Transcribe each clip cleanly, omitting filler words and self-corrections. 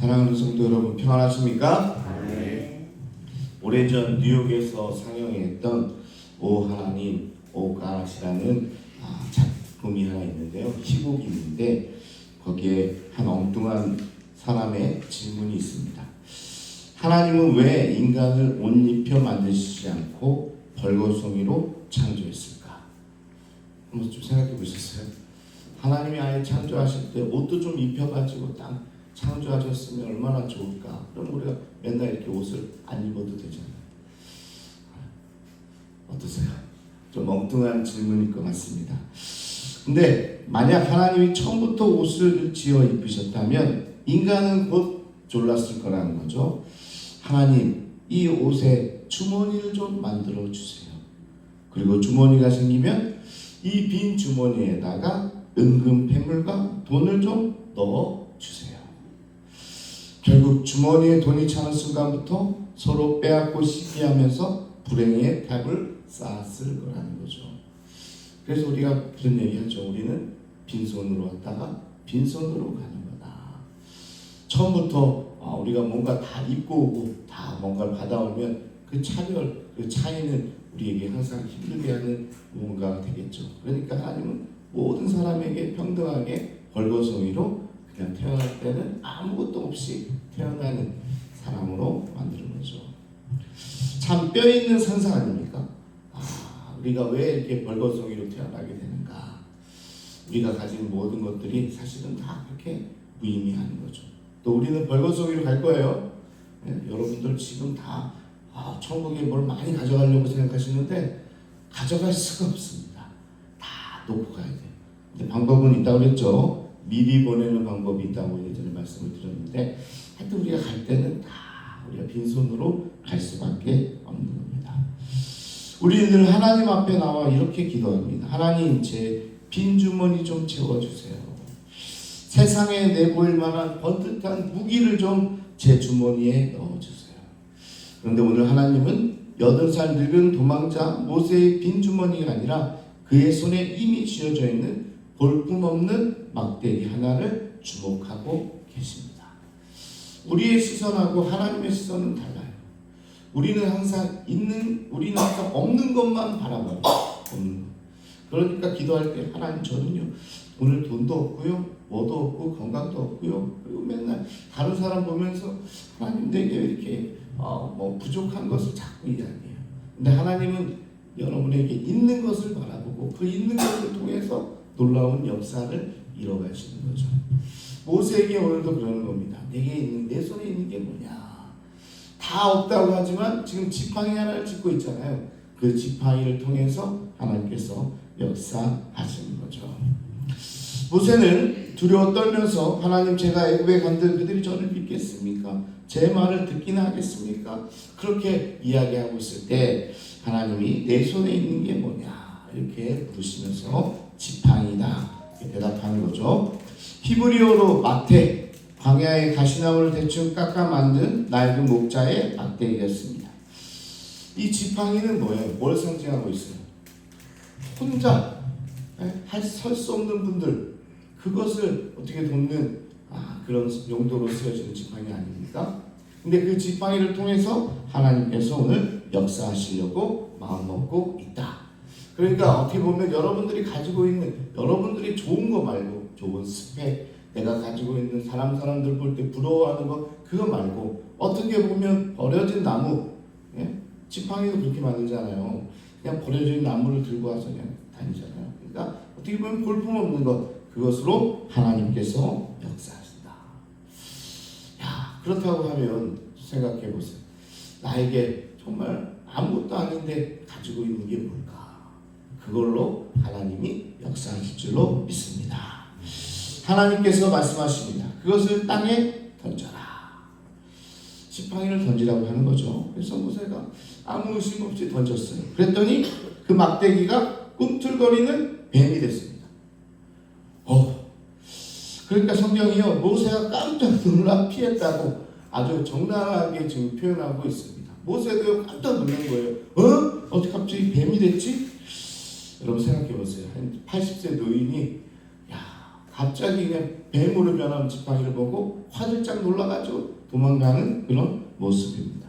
사랑하는 성도 여러분, 평안하십니까? 네. 오래전 뉴욕에서 상영했던 오 하나님 오 갓이라는 작품이 하나 있는데요. 희곡이 있는데 거기에 한 엉뚱한 사람의 질문이 있습니다. 하나님은 왜 인간을 옷 입혀 만드시지 않고 벌거숭이로 창조했을까? 한번 좀 생각해 보셨어요? 하나님이 아예 창조하실 때 옷도 좀 입혀가지고 딱 창조하셨으면 얼마나 좋을까? 그럼 우리가 맨날 이렇게 옷을 안 입어도 되잖아요. 어떠세요? 좀 엉뚱한 질문일 것 같습니다. 근데 만약 하나님이 처음부터 옷을 지어 입히셨다면 인간은 곧 졸랐을 거라는 거죠. 하나님, 이 옷에 주머니를 좀 만들어 주세요. 그리고 주머니가 생기면 이 빈 주머니에다가 은금 패물과 돈을 좀 넣어 주세요. 결국 주머니에 돈이 차는 순간부터 서로 빼앗고 시기하면서 불행의 탑을 쌓았을 거라는 거죠. 그래서 우리가 그런 얘기하죠. 우리는 빈손으로 왔다가 빈손으로 가는 거다. 처음부터 우리가 뭔가 다 입고 오고 다 뭔가를 받아오면 그 차별, 그 차이는 우리에게 항상 힘들게 하는 무언가가 되겠죠. 그러니까 하나님은 모든 사람에게 평등하게 벌거숭이로 그냥 태어날 때는 아무것도 없이 태어나는 사람으로 만드는 거죠. 참 뼈 있는 상상 아닙니까? 우리가 왜 이렇게 벌거숭이로 태어나게 되는가? 우리가 가진 모든 것들이 사실은 다 그렇게 무의미한 거죠. 또 우리는 벌거숭이로 갈 거예요. 여러분들 지금 다 천국에 뭘 많이 가져가려고 생각하시는데 가져갈 수가 없습니다. 다 놓고 가야 돼요. 근데 방법은 있다고 그랬죠. 미리 보내는 방법이 있다고 예전에 말씀을 드렸는데 하여튼 우리가 갈 때는 다 우리가 빈손으로 갈 수밖에 없는 겁니다. 우리는 늘 하나님 앞에 나와 이렇게 기도합니다. 하나님, 제 빈 주머니 좀 채워주세요. 세상에 내보일 만한 번듯한 무기를 좀 제 주머니에 넣어주세요. 그런데 오늘 하나님은 8살 늙은 도망자 모세의 빈 주머니가 아니라 그의 손에 이미 쥐어져 있는 볼품없는 막대기 하나를 주목하고 계십니다. 우리의 시선하고 하나님의 시선은 달라요. 우리는 항상 없는 것만 바라봐요. 없는 것. 그러니까 기도할 때 하나님, 저는요 오늘 돈도 없고요, 뭐도 없고 건강도 없고요, 그리고 맨날 다른 사람 보면서 하나님 내게 이렇게 부족한 것을 자꾸 이야기해요. 근데 하나님은 여러분에게 있는 것을 바라보고 그 있는 것을 통해서 놀라운 역사를 이뤄가시는 거죠. 모세에게 오늘도 그러는 겁니다. 내 손에 있는 게 뭐냐? 다 없다고 하지만 지금 지팡이 하나를 짚고 있잖아요. 그 지팡이를 통해서 하나님께서 역사하시는 거죠. 모세는 두려워 떨면서 하나님, 제가 애굽에 간들 그들이 저를 믿겠습니까? 제 말을 듣기나 하겠습니까? 그렇게 이야기하고 있을 때 하나님이 내 손에 있는 게 뭐냐? 이렇게 물으시면서 지팡이다 이렇게 대답하는 거죠. 히브리어로 마테, 광야의 가시나무를 대충 깎아 만든 낡은 목자의 막대기였습니다. 이 지팡이는 뭐예요? 뭘 상징하고 있어요? 혼자 설 수 없는 분들, 그것을 어떻게 돕는 그런 용도로 쓰여지는 지팡이 아닙니까? 근데 그 지팡이를 통해서 하나님께서 오늘 역사하시려고 마음먹고 있다. 그러니까 어떻게 보면 여러분들이 가지고 있는, 여러분들이 좋은 거 말고, 좋은 스펙, 내가 가지고 있는 사람들 볼 때 부러워하는 거, 그거 말고 어떻게 보면 버려진 나무, 지팡이도 그렇게 만들잖아요. 그냥 버려진 나무를 들고 와서 그냥 다니잖아요. 그러니까 어떻게 보면 볼품없는 것, 그것으로 하나님께서 역사하신다. 그렇다고 하면 생각해 보세요. 나에게 정말 아무것도 아닌데 가지고 있는 게 뭘까? 그걸로 하나님이 역사하실 줄로 믿습니다. 하나님께서 말씀하십니다. 그것을 땅에 던져라. 지팡이를 던지라고 하는 거죠. 그래서 모세가 아무 의심 없이 던졌어요. 그랬더니 그 막대기가 꿈틀거리는 뱀이 됐습니다. 그러니까 성경이요, 모세가 깜짝 놀라 피했다고 아주 적나라하게 지금 표현하고 있습니다. 모세도 깜짝 놀란 거예요. 어떻게 갑자기 뱀이 됐지? 여러분 생각해 보세요. 한 80세 노인이 갑자기 그냥 뱀으로 변한 지팡이를 보고 화들짝 놀라가지고 도망가는 그런 모습입니다.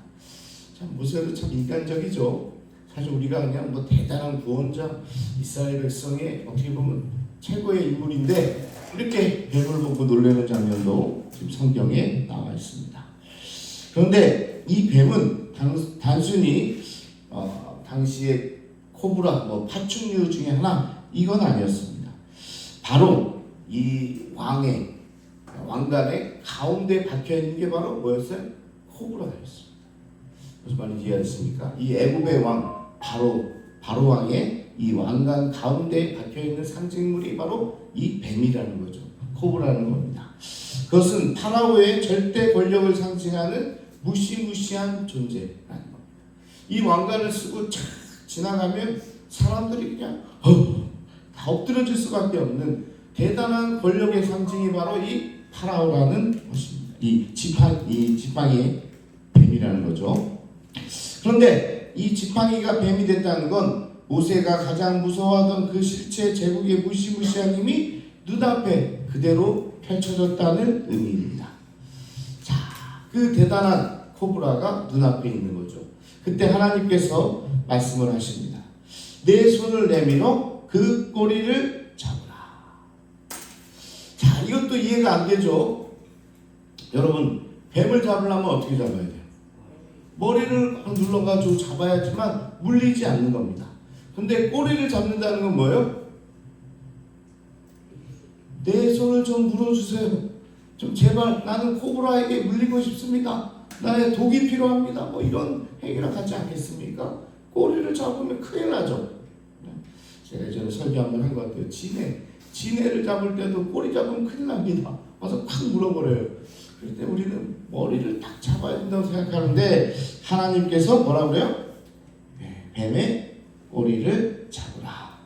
참 모세도 참 인간적이죠. 사실 우리가 그냥 뭐 대단한 구원자, 이스라엘 백성의 어떻게 보면 최고의 인물인데 이렇게 뱀을 보고 놀라는 장면도 지금 성경에 나와 있습니다. 그런데 이 뱀은 단순히 당시의 코브라, 뭐 파충류 중에 하나 이건 아니었습니다. 바로 이 왕관의 가운데 박혀 있는 게 바로 뭐였어요? 코브라였습니다. 무슨 말인지 이해하셨습니까? 이 애굽의 왕 바로 왕의 이 왕관 가운데 박혀 있는 상징물이 바로 이 뱀이라는 거죠. 코브라는 겁니다. 그것은 파라오의 절대 권력을 상징하는 무시무시한 존재라는 겁니다. 이 왕관을 쓰고 착 지나가면 사람들이 그냥 다 엎드려질 수밖에 없는 대단한 권력의 상징이 바로 이 파라오라는 것입니다. 이 지팡이의 뱀이라는 거죠. 그런데 이 지팡이가 뱀이 됐다는 건 모세가 가장 무서워하던 그 실체 제국의 무시무시한 힘이 눈앞에 그대로 펼쳐졌다는 의미입니다. 자, 그 대단한 코브라가 눈앞에 있는 거죠. 그때 하나님께서 말씀을 하십니다. 내 손을 내밀어 그 꼬리를 잡으라. 자, 이것도 이해가 안 되죠. 여러분, 뱀을 잡으려면 어떻게 잡아야 돼요? 머리를 눌러가지고 잡아야지만 물리지 않는 겁니다. 근데 꼬리를 잡는다는 건 뭐예요? 내 손을 좀 물어주세요. 좀 제발 나는 코브라에게 물리고 싶습니다. 나의 독이 필요합니다. 뭐 이런 행위랑 같지 않겠습니까? 꼬리를 잡으면 큰일 나죠. 제가 예전에 설교 한번 한 것 같아요. 지네를 잡을 때도 꼬리 잡으면 큰일 납니다. 와서 콱 물어버려요. 그럴 때 우리는 머리를 딱 잡아야 된다고 생각하는데 하나님께서 뭐라고 그래요? 뱀의 꼬리를 잡으라.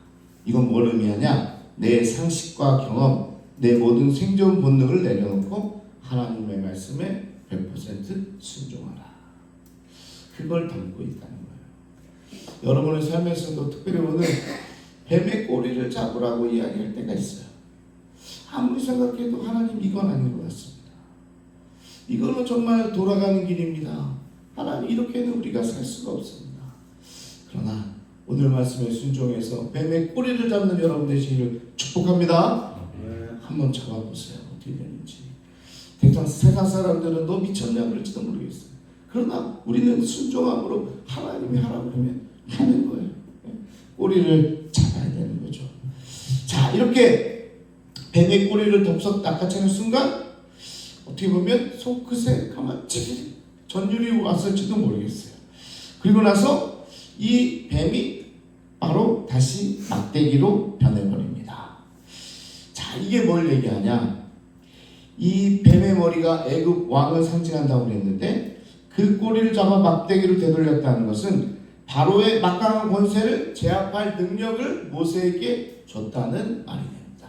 이건 뭘 의미하냐? 내 상식과 경험, 내 모든 생존 본능을 내려놓고 하나님의 말씀에 100% 순종하라. 그걸 담고 있다는 거예요. 여러분의 삶에서도 특별히 오늘 뱀의 꼬리를 잡으라고 이야기할 때가 있어요. 아무리 생각해도 하나님 이건 아닌 것 같습니다. 이거는 정말 돌아가는 길입니다. 하나님 이렇게는 우리가 살 수가 없습니다. 그러나 오늘 말씀에 순종해서 뱀의 꼬리를 잡는 여러분 되시기를 축복합니다. 한번 잡아보세요. 어떻게 되는지. 세상 사람들은 너 미쳤냐 그럴지도 모르겠어요. 그러나 우리는 순종함으로 하나님이 하라고 하면 하는 거예요. 꼬리를 잡아야 되는 거죠. 자, 이렇게 뱀의 꼬리를 덥석 낚아채는 순간 어떻게 보면 손끝에 가만 찌릿 전율이 왔을지도 모르겠어요. 그리고 나서 이 뱀이 바로 다시 막대기로 변해버립니다. 자, 이게 뭘 얘기하냐? 이 뱀의 머리가 애굽 왕을 상징한다고 그랬는데 그 꼬리를 잡아 막대기로 되돌렸다는 것은 바로의 막강한 권세를 제압할 능력을 모세에게 줬다는 말이 됩니다.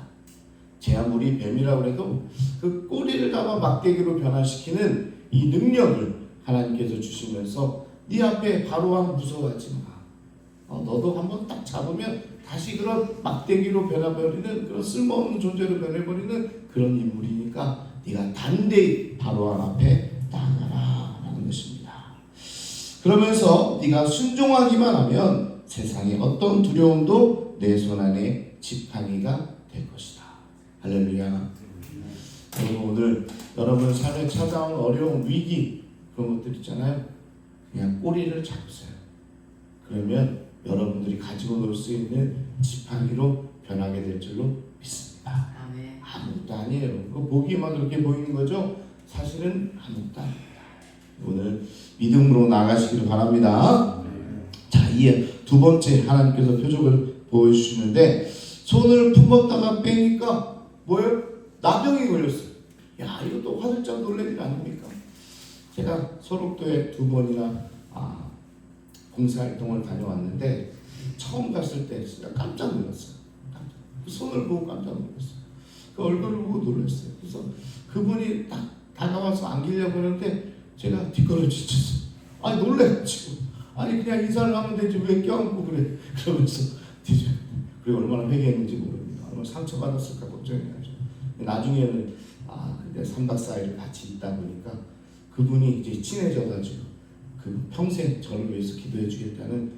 제 아무리 뱀이라고 해도 그 꼬리를 잡아 막대기로 변화시키는 이 능력을 하나님께서 주시면서 네 앞에 바로 왕 무서워하지 마. 너도 한번 딱 잡으면 다시 그런 막대기로 변해버리는 그런 쓸모없는 존재로 변해버리는 그런 인물이니까 네가 단대히 바로 왕 앞에 나아가라 라는 것입니다. 그러면서 네가 순종하기만 하면 세상에 어떤 두려움도 내 손 안에 지팡이가 될 것이다. 할렐루야. 여러분 오늘 여러분 삶에 찾아온 어려운 위기 그런 것들 있잖아요. 그냥 꼬리를 잡으세요. 그러면 여러분들이 가지고 놀 수 있는 지팡이로 변하게 될 줄로 믿습니다. 아무것도 아니에요. 그거 보기만 그렇게 보이는 거죠. 사실은 아무것도 아닙니다. 오늘 믿음으로 나가시기를 바랍니다. 자, 이에 두 번째 하나님께서 표적을 보여주시는데 손을 품었다가 빼니까 뭐예요? 나병이 걸렸어요. 야, 이것도 화들짝 놀랄 일 아닙니까? 제가 소록도에 2번이나 봉사활동을 다녀왔는데 처음 갔을 때 진짜 깜짝 놀랐어요. 그 손을 보고 깜짝 놀랐어요. 그 얼굴을 보고 놀랐어요. 그래서 그분이 딱 다가와서 안기려고 하는데 제가 뒷걸음질쳤어요. 아니 놀래가지고 아니 그냥 인사를 하면 되지 왜 껴안고 그래. 그러면서 뒤져. 그리고 얼마나 회개했는지 모릅니다. 얼마나 상처받았을까 걱정이 나죠. 나중에는 근데 3박 4일 같이 있다 보니까 그분이 이제 친해져가지고 그 평생 저를 위해서 기도해 주겠다는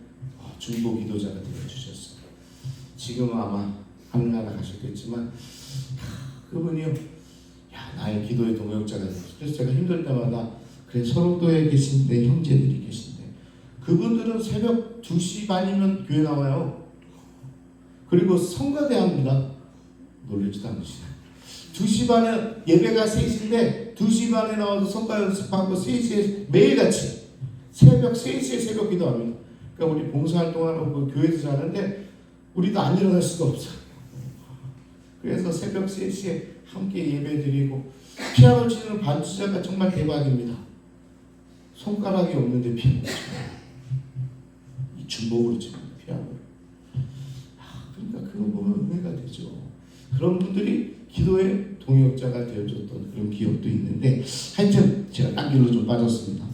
중보 기도자가 되어주셨어요. 지금은 아마 하늘나라 가셨겠지만 그분이요, 야, 나의 기도의 동역자가 됐어요. 그래서 제가 힘들 때마다 그래, 서로도에 계신데 형제들이 계신데 그분들은 새벽 2시 반이면 교회 나와요. 그리고 성가대 합니다. 놀라지도 않으시네. 2시 반에 예배가 3시인데 2시 반에 나와서 성가 연습하고 3시에 매일같이 새벽 3시에 새벽 기도합니다. 그러니까 우리 봉사활동하고 그 교회에서 자는데 우리도 안 일어날 수가 없어요. 그래서 새벽 3시에 함께 예배드리고 피아노 치는 반주자가 정말 대박입니다. 손가락이 없는데 피아노 치고 이 주먹으로 치는 피아노를. 그러니까 그거 보면 은혜가 되죠. 그런 분들이 기도의 동역자가 되어줬던 그런 기억도 있는데 하여튼 제가 딴 길로 좀 빠졌습니다.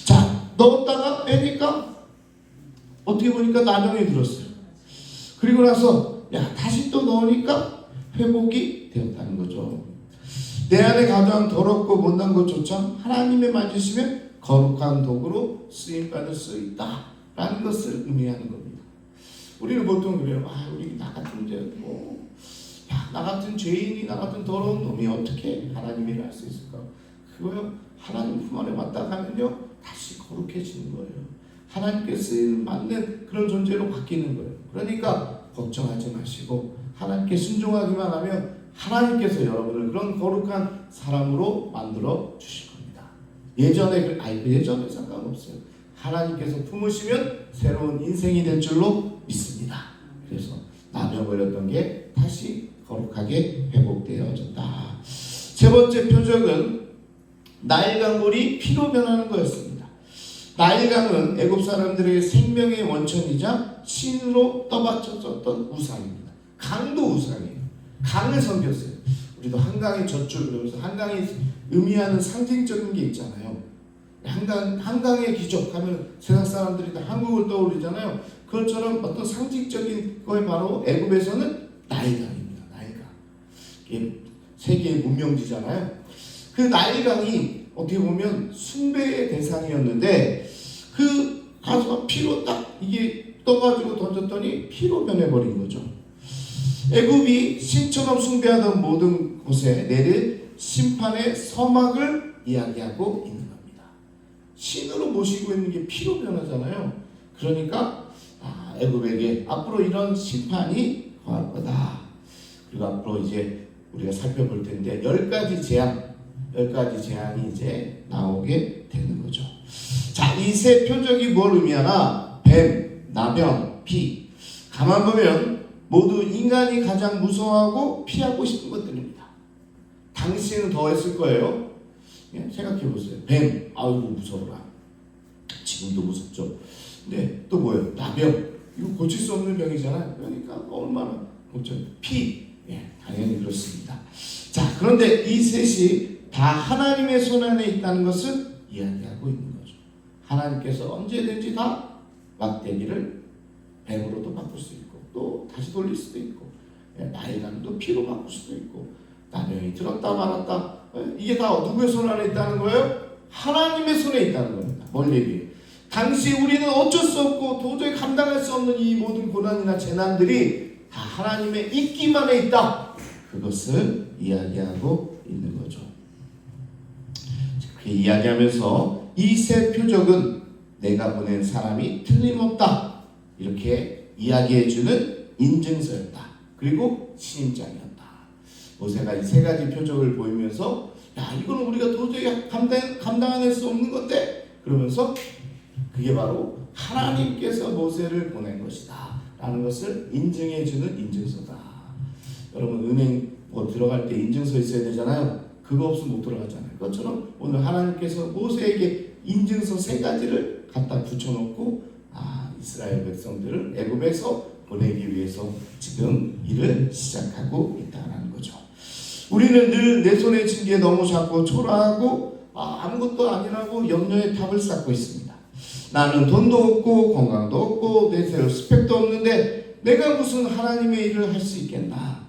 자, 넣었다가 빼니까 어떻게 보니까 나병이 들었어요. 그리고 나서 다시 또 넣으니까 회복이 되었다는 거죠. 내 안에 가장 더럽고 못난 것조차 하나님의 맞으시면 거룩한 도구로 쓰임받을 수 있다라는 것을 의미하는 겁니다. 우리는 보통 그래요. 우리 나 같은 나 같은 죄인이, 나 같은 더러운 놈이 어떻게 하나님 일을 할 수 있을까? 그거요, 하나님 품 안에 왔다 가면요 다시 거룩해지는 거예요. 하나님께 쓰임 받는 그런 존재로 바뀌는 거예요. 그러니까 걱정하지 마시고 하나님께 순종하기만 하면 하나님께서 여러분을 그런 거룩한 사람으로 만들어 주실 겁니다. 예전에 상관없어요. 하나님께서 품으시면 새로운 인생이 될 줄로 믿습니다. 그래서 나병 걸렸던 게 다시 거룩하게 회복되어졌다. 세 번째 표적은 나일강물이 피로 변하는 거였습니다. 나일강은 애굽 사람들의 생명의 원천이자 신으로 떠받쳐졌던 우상입니다. 강도 우상이에요. 강을 섬겼어요. 우리도 한강의 젖줄 그러면서 한강이 의미하는 상징적인 게 있잖아요. 한강의 기적 하면 세상 사람들이 다 한국을 떠올리잖아요. 그것처럼 어떤 상징적인 거에 바로 애굽에서는 나일강입니다. 나일강. 이게 세계의 문명지잖아요. 그 나일강이 어떻게 보면 숭배의 대상이었는데 그 가수가 피로 딱 이게 떠가지고 던졌더니 피로 변해버린 거죠. 애굽이 신처럼 숭배하던 모든 곳에 내릴 심판의 서막을 이야기하고 있는 겁니다. 신으로 모시고 있는 게 피로 변하잖아요. 그러니까 애굽에게 앞으로 이런 심판이 거할 거다. 그리고 앞으로 이제 우리가 살펴볼 텐데 10가지 재앙이 이제 나오게 되는 거죠. 자, 이 세 표적이 뭘 의미하나? 뱀, 나병, 피. 가만 보면 모두 인간이 가장 무서워하고 피하고 싶은 것들입니다. 당시에는 더 했을 거예요. 생각해 보세요. 뱀, 아이고 무서워라. 지금도 무섭죠. 근데 또 뭐예요? 나병. 이거 고칠 수 없는 병이잖아요. 그러니까 얼마나 걱정. 피. 당연히 그렇습니다. 자, 그런데 이 셋이 다 하나님의 손 안에 있다는 것을 이야기하고 있는 거죠. 하나님께서 언제든지 다 막대기를 뱀으로도 바꿀 수 있고 또 다시 돌릴 수도 있고 나일강도 피로 바꿀 수도 있고 나병이 들었다 말았다 이게 다 누구의 손 안에 있다는 거예요? 하나님의 손에 있다는 겁니다. 뭘 얘기해요? 당시 우리는 어쩔 수 없고 도저히 감당할 수 없는 이 모든 고난이나 재난들이 다 하나님의 있기만 해 있다. 그것을 이야기하고 있는 거죠. 그렇게 이야기하면서 이 세 표적은 내가 보낸 사람이 틀림없다. 이렇게 이야기해주는 인증서였다. 그리고 시임장이었다. 모세가 이 세 가지 표적을 보이면서 이거는 우리가 도저히 감당할 수 없는 건데 그러면서 그게 바로 하나님께서 모세를 보낸 것이다 라는 것을 인증해주는 인증서다. 여러분 은행 들어갈 때 인증서 있어야 되잖아요. 그거 없으면 못 들어가잖아요. 그것처럼 오늘 하나님께서 모세에게 인증서 3가지를 갖다 붙여놓고 이스라엘 백성들을 애굽에서 보내기 위해서 지금 일을 시작하고 있다는 거죠. 우리는 늘 내 손에 쥔 게 너무 작고 초라하고 아무것도 아니라고 염려의 탑을 쌓고 있습니다. 나는 돈도 없고 건강도 없고 내 스펙도 없는데 내가 무슨 하나님의 일을 할 수 있겠나.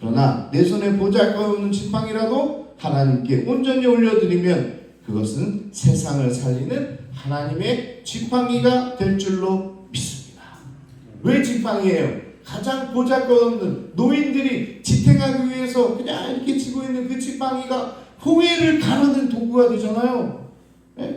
그러나 내 손에 보잘것없는 지팡이라도 하나님께 온전히 올려드리면 그것은 세상을 살리는 하나님의 지팡이가 될 줄로 믿습니다. 왜 지팡이예요? 가장 보잘것없는 노인들이 지탱하기 위해서 그냥 이렇게 쥐고 있는 그 지팡이가 홍해를 가르는 도구가 되잖아요.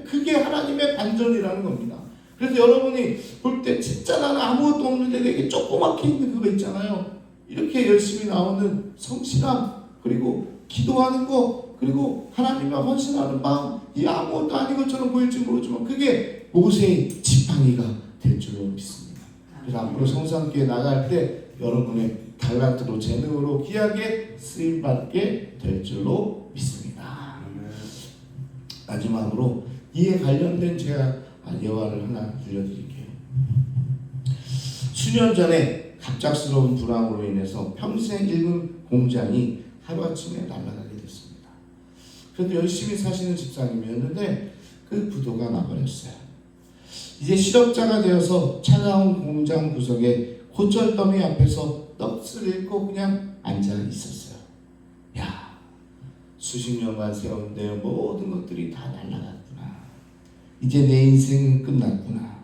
그게 하나님의 반전이라는 겁니다. 그래서 여러분이 볼 때 진짜 나는 아무것도 없는데 되게 조그맣게 있는 그거 있잖아요. 이렇게 열심히 나오는 성실함, 그리고 기도하는 거, 그리고 하나님과 헌신하는 마음, 이 아무것도 아닌 것처럼 보일지 모르지만 그게 모세의 지팡이가 될 줄로 믿습니다. 그래서 앞으로 성산교회 나갈 때 여러분의 달란트로 재능으로 귀하게 쓰임받게 될 줄로 믿습니다. 마지막으로 이에 관련된 제가 예화를 하나 들려드릴게요. 수년 전에 갑작스러운 불황으로 인해서 평생 읽은 공장이 하루아침에 날아가게 됐습니다. 그래도 열심히 사시는 집사님이었는데 그 부도가 나버렸어요. 이제 실업자가 되어서 차가운 공장 구석에 고철더미 앞에서 넋을 잃고 그냥 앉아 있었어요. 야, 수십 년간 세운 내 모든 것들이 다 날아갔구나. 이제 내 인생은 끝났구나.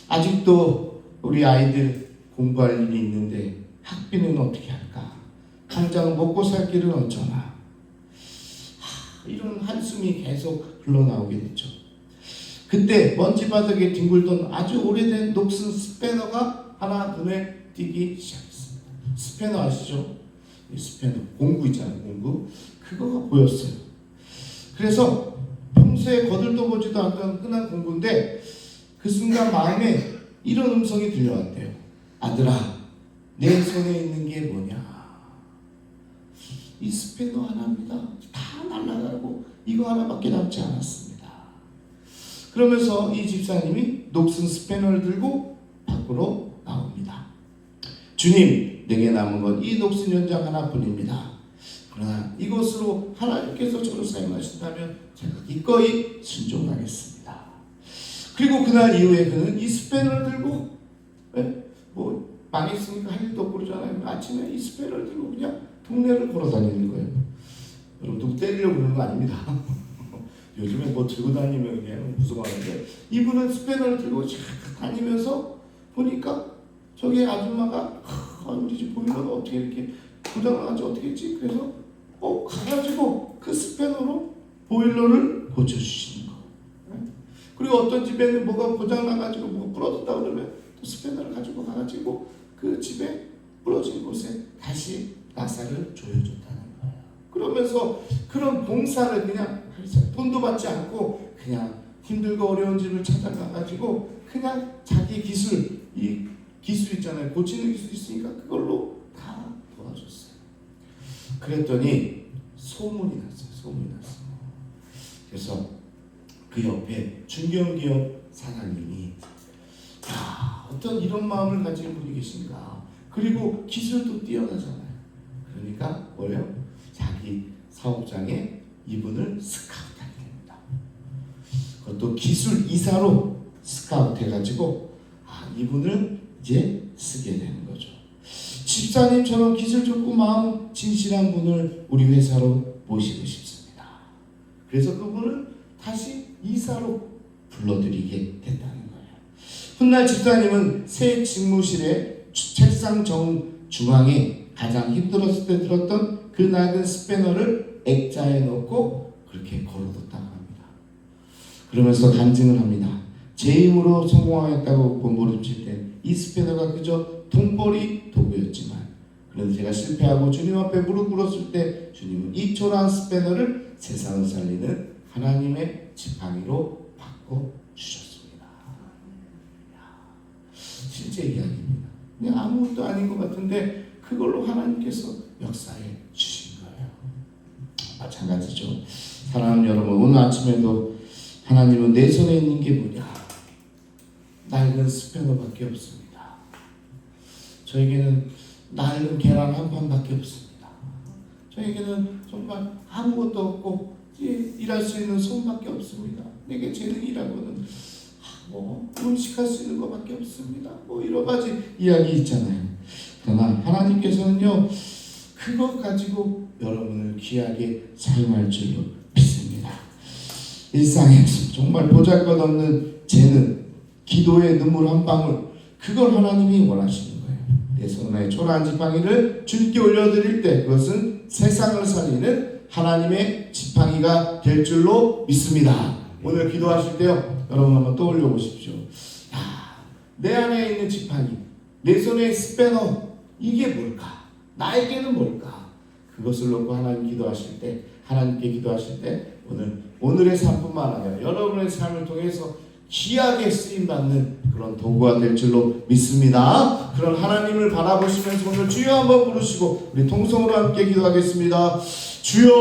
아직도 우리 아이들 공부할 일이 있는데 학비는 어떻게 할까? 당장 먹고 살 길은 어쩌나? 이런 한숨이 계속 흘러나오게 됐죠. 그때 먼지바닥에 뒹굴던 아주 오래된 녹슨 스패너가 하나 눈에 띄기 시작했습니다. 스패너 아시죠? 이 스패너, 공구 있잖아요. 공구. 그거가 보였어요. 그래서 평소에 거들떠 보지도 않던 흔한 공구인데 그 순간 마음에 이런 음성이 들려왔대요. 아들아, 내 손에 있는 게 뭐냐? 이 스패너 하나입니다. 다 날아가고 이거 하나밖에 남지 않았습니다. 그러면서 이 집사님이 녹슨 스패너를 들고 밖으로 나옵니다. 주님, 내게 남은 건 이 녹슨 연장 하나뿐입니다. 그러나 이것으로 하나님께서 저를 사용하신다면 제가 기꺼이 순종하겠습니다. 그리고 그날 이후에 그는 이 스패너를 들고 뭐 망했으니까 할 일도 없고 그러잖아요. 아침에 이 스패너를 들고 그냥 동네를 걸어 다니는 거예요. 여러분 누구 때리려고 그러는 거 아닙니다. 요즘에 뭐 들고 다니면 그냥 무서워하는데 이분은 스패너를 들고 쫙 다니면서 보니까 저기 아줌마가 우리 집 보일러가 어떻게 이렇게 고장나가지고 어떻게 했지? 그래서 가가지고 그 스패너로 보일러를 고쳐주시는 거. 그리고 어떤 집에는 뭐가 고장나가지고 뭐 부러졌다 그러면 또 스패너를 가지고 가가지고 그 집에 부러진 곳에 다시 나사를 조여줬다는 거예요. 그러면서 그런 봉사를 그냥 돈도 받지 않고 그냥 힘들고 어려운 집을 찾아가가지고 그냥 자기 기술, 이 기술 있잖아요. 고치는 기술 있으니까 그걸로 다 도와줬어요. 그랬더니 소문이 났어요. 소문이 났어요. 그래서 그 옆에 중견기업 사장님이 어떤 이런 마음을 가진 분이 계신가. 그리고 기술도 뛰어나잖아요. 그러니까 뭐예요? 자기 사업장에 이분을 스카우트하게 됩니다. 그것도 기술 이사로 스카우트 해가지고 이분을 이제 쓰게 되는 거죠. 집사님처럼 기술 좋고 마음 진실한 분을 우리 회사로 모시고 싶습니다. 그래서 그분을 다시 이사로 불러들이게 됐다는 거예요. 훗날 집사님은 새 직무실에 책상 중앙에 가장 힘들었을 때 들었던 그 낡은 스패너를 액자에 넣고 그렇게 걸어뒀다고 합니다. 그러면서 간증을 합니다. 제 힘으로 성공하겠다고 몸부림칠 때 이 스패너가 그저 돈벌이 도구였지만 그런데 제가 실패하고 주님 앞에 무릎 꿇었을 때 주님은 이 초라한 스패너를 세상을 살리는 하나님의 지팡이로 바꿔주셨습니다. 실제 이야기입니다. 그냥 아무것도 아닌 것 같은데 그걸로 하나님께서 역사해 주신 거예요. 마찬가지죠. 사랑하는 여러분, 오늘 아침에도 하나님은 내 손에 있는 게 뭐냐? 낡은 스패너밖에 없습니다. 저에게는 낡은 계란 한 판밖에 없습니다. 저에게는 정말 아무것도 없고 일할 수 있는 손밖에 없습니다. 내게 재능이라고는 뭐 음식할 수 있는 것밖에 없습니다. 뭐 여러 가지 이야기 있잖아요. 그러나 하나님께서는요, 그거 가지고 여러분을 귀하게 사용할 줄로 믿습니다. 일상에서 정말 보잘것없는 재능, 기도의 눈물 한 방울, 그걸 하나님이 원하시는 거예요. 내 손에 초라한 지팡이를 주님께 올려드릴 때 그것은 세상을 살리는 하나님의 지팡이가 될 줄로 믿습니다. 오늘 기도하실 때요, 여러분 한번 떠올려 보십시오. 내 안에 있는 지팡이, 내 손에 스패너, 이게 뭘까? 나에게는 뭘까? 그것을 놓고 하나님 기도하실 때, 하나님께 기도하실 때 오늘의 삶뿐만 아니라 여러분의 삶을 통해서 귀하게 쓰임받는 그런 도구가 될 줄로 믿습니다. 그런 하나님을 바라보시면서 오늘 주여 한번 부르시고 우리 통성으로 함께 기도하겠습니다. 주여